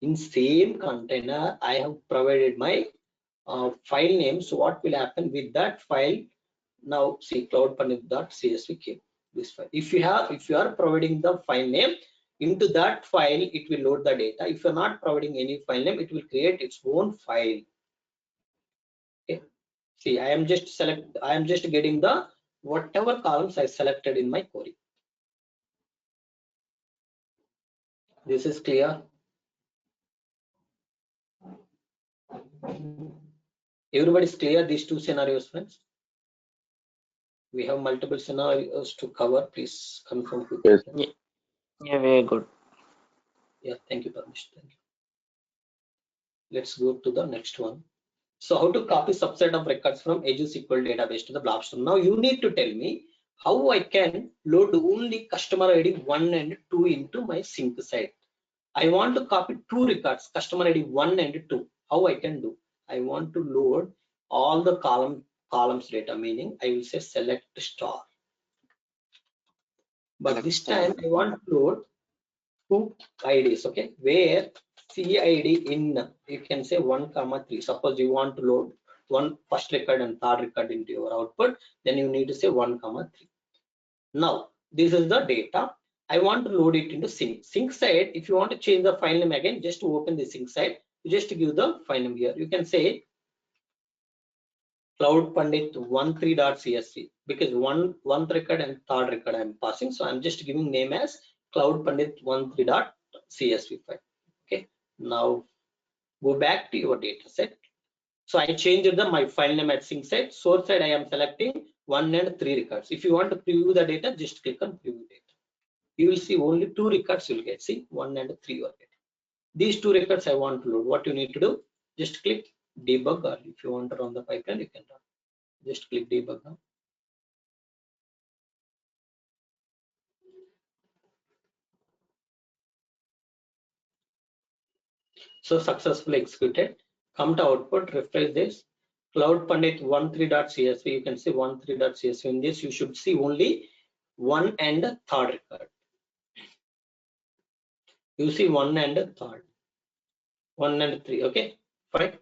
In same container, I have provided my file name. So what will happen with that file? Now see cloudpandit.csv came this file. If you are providing the file name, into that file it will load the data. If you're not providing any file name, it will create its own file. Okay. See, I am just getting the whatever columns I selected in my query. This is clear. Everybody's clear these two scenarios, friends? We have multiple scenarios to cover. Please confirm. Yes. Yeah, very good. Yeah, thank you, Parmesh. Thank you. Let's go to the next one. So how to copy subset of records from Azure SQL Database to the Blob Storage. Now you need to tell me how I can load only customer ID 1 and 2 into my sync side. I want to copy two records, customer ID 1 and 2. How I can do? I want to load all the columns data, meaning I will say select star. But this time I want to load two IDs, okay, where CID in, you can say 1, 3. Suppose you want to load one first record and third record into your output, then you need to say 1, 3. Now this is the data. I want to load it into sync. Sync side, if you want to change the file name again, just to open the sync side, you just give the file name here. You can say cloudpandit13.csv because one record and third record I'm passing. So I'm just giving name as cloudpandit13.csv file. Okay. Now go back to your data set. So I changed my file name at sync side. Source side I am selecting 1 and 3 records. If you want to preview the data, just click on preview data. You will see only 2 records you'll get. See, 1 and 3 you are getting. These 2 records I want to load. What you need to do? Just click debug, or if you want to run the pipeline, you can run. Just click debug now. So successfully executed. Come to output, refresh this. cloudpandit13.csv, you can see 13.csv. In this, you should see only 1 and 3rd record. You see 1 and 3rd. 1 and 3. Okay, fine.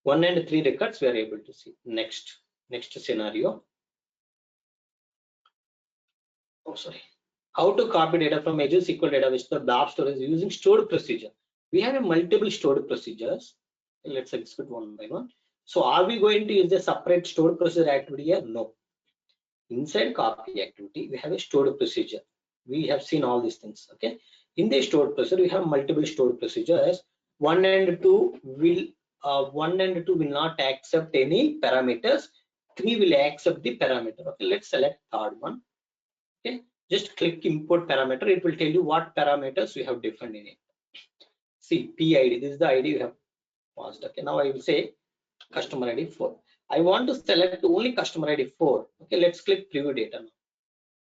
1 and 3 records we are able to see. Next scenario. Oh, sorry. How to copy data from Azure SQL Database to the Blob Storage using stored procedure. We have a multiple stored procedures. Let's execute one by one. So are we going to use a separate stored procedure activity here? No. Inside copy activity, we have a stored procedure. We have seen all these things. Okay. In the stored procedure, we have multiple stored procedures. 1 and 2 will not accept any parameters. 3 will accept the parameter. Okay. Let's select third one. Okay. Just click import parameter. It will tell you what parameters we have defined in it. See PID. This is the ID you have passed. Okay. Now I will say customer ID 4. I want to select only customer ID 4. Okay, let's click preview data now.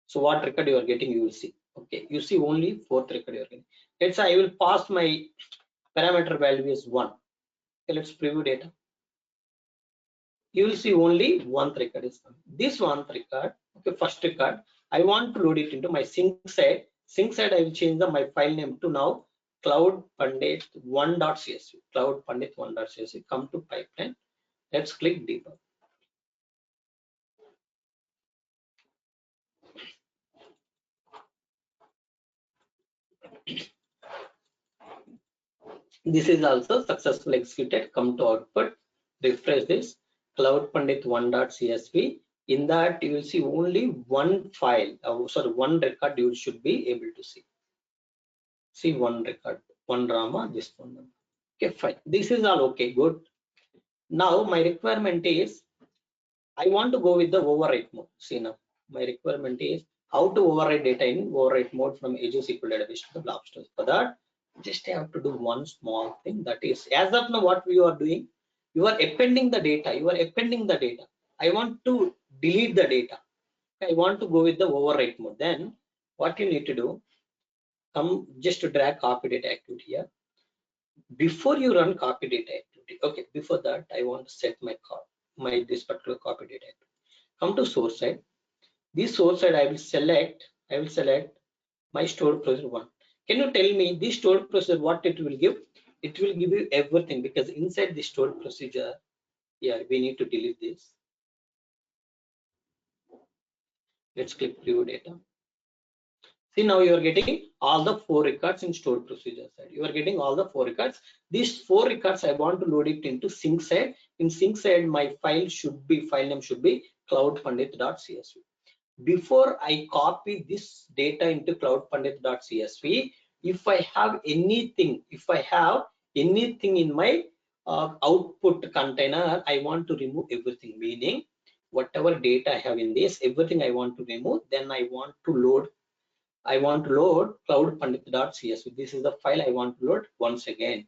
So what record you are getting, you will see. Okay, you see only 4th record you are getting. Let's say I will pass my parameter value is 1. Okay, let's preview data. You will see only 1th record is coming. This 1th record, okay, first record, I want to load it into my sync side. Sync side, I will change my file name to now cloud pandit 1.csv. Cloud pandit 1.csv. Come to pipeline. Let's click debug. This is also successfully executed. Come to output, refresh this cloud pandit 1.csv. In that you will see only one file, one record you should be able to see. See one record, one drama, this one. Okay, fine. This is all okay, good. Now my requirement is I want to go with the overwrite mode. See now, my requirement is how to overwrite data in overwrite mode from Azure SQL Database to the Blob Storage. For that, just have to do one small thing. That is, as of now, what we are doing, you are appending the data. You are appending the data. I want to delete the data. I want to go with the overwrite mode. Then what you need to do, come just to drag copy data activity here. Before you run copy data activity, okay, before that I want to set my this particular copy data activity. Come to source side. This source side I will select my stored procedure 1. Can you tell me this stored procedure what it will give? It will give you everything, because inside the stored procedure, yeah, we need to delete this. Let's click preview data. See, now you are getting all the 4 records in stored procedure side. You are getting all the 4 records. These 4 records I want to load it into sync side. In sync side, my file name should be cloudpandit.csv. Before I copy this data into cloudpandit.csv, if I have anything in my output container, I want to remove everything. Meaning, whatever data I have in this, everything I want to remove. Then I want to load cloudpandit.csv. This is the file I want to load once again.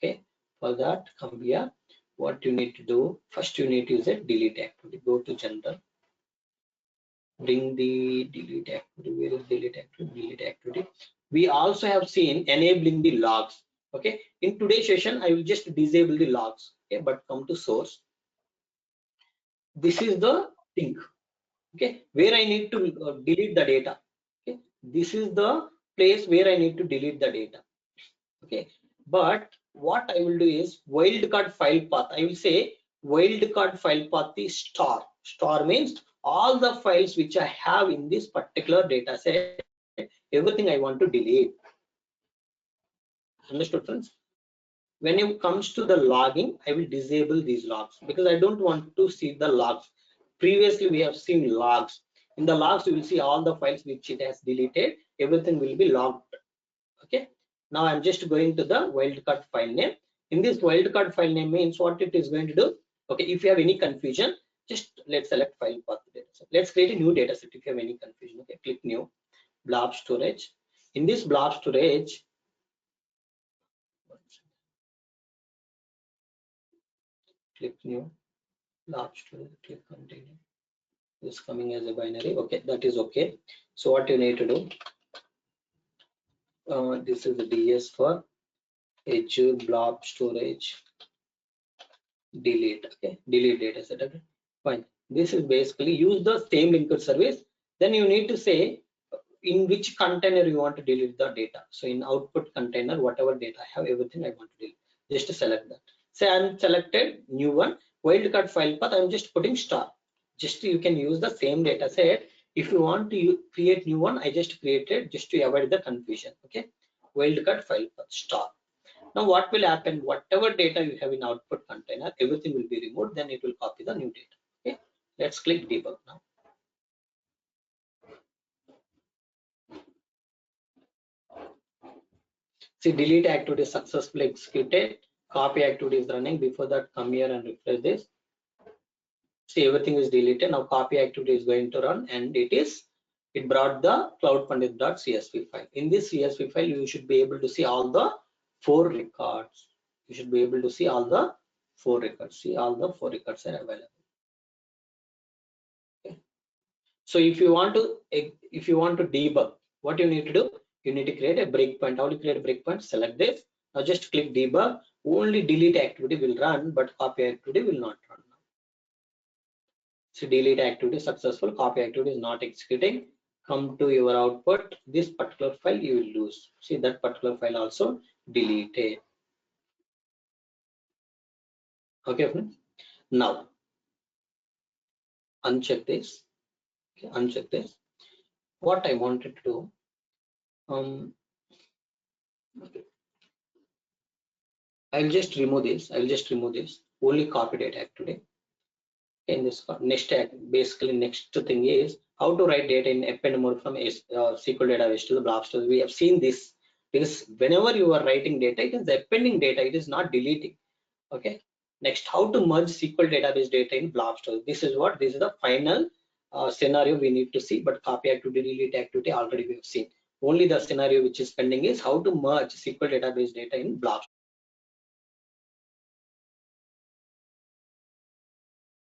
Okay, for that, come here. What you need to do, first you need to use a delete activity. Go to general, bring the delete activity. Where is delete activity? Delete activity. We also have seen enabling the logs. Okay, in today's session I will just disable the logs. Okay, but come to source. This is the thing. Okay, where I need to delete the data. Okay, this is the place where I need to delete the data. Okay, but what I will do is wildcard file path. I will say wildcard file path is star. Star means all the files which I have in this particular data set, everything I want to delete. Understood, friends? When it comes to the logging, I will disable these logs because I don't want to see the logs. Previously, we have seen logs. In the logs, you will see all the files which it has deleted. Everything will be logged. Okay. Now I'm just going to the wildcard file name. In this wildcard file name means what it is going to do. Okay. If you have any confusion, just let's select file path dataset. Let's create a new dataset if you have any confusion. Okay. Click new, blob storage. In this blob storage, click new, blob storage, click continue. This coming as a binary. Okay, that is okay. So what you need to do, this is the DS for Azure blob storage delete. Okay, delete data set. Okay, fine. This is basically use the same linked service. Then you need to say in which container you want to delete the data. So in output container, whatever data I have, everything I want to delete. Just to select that. Say I'm selected new one, wildcard file path. I'm just putting star. Just you can use the same data set. If you want to create new one, I just created just to avoid the confusion. Okay, wildcard file path star. Now what will happen? Whatever data you have in output container, everything will be removed. Then it will copy the new data. Okay, let's click debug now. See, delete activity is successfully executed. Copy activity is running. Before that, come here and refresh this. See, everything is deleted. Now copy activity is going to run, and it brought the cloudpandit.csv file. In this CSV file, you should be able to see all the 4 records. You should be able to see all the 4 records. See, all the 4 records are available. So if you want to debug, what you need to do, you need to create a breakpoint. How to create a breakpoint? Select this. Now just click debug. Only delete activity will run, but copy activity will not run. So delete activity successful, copy activity is not executing. Come to your output, this particular file you will lose. See, that particular file also deleted. Okay, friends. Now uncheck this. Okay, uncheck this. What I wanted to do, okay. I'll just remove this. Only copy data activity. In this next basically next thing is how to write data in append mode from SQL database to the Blob Storage. We have seen this because whenever you are writing data, it is appending data, it is not deleting. Okay. Next, how to merge SQL database data in Blob Storage. This is the final scenario we need to see, but copy activity, delete activity already we have seen. Only the scenario which is pending is how to merge SQL database data in Blob.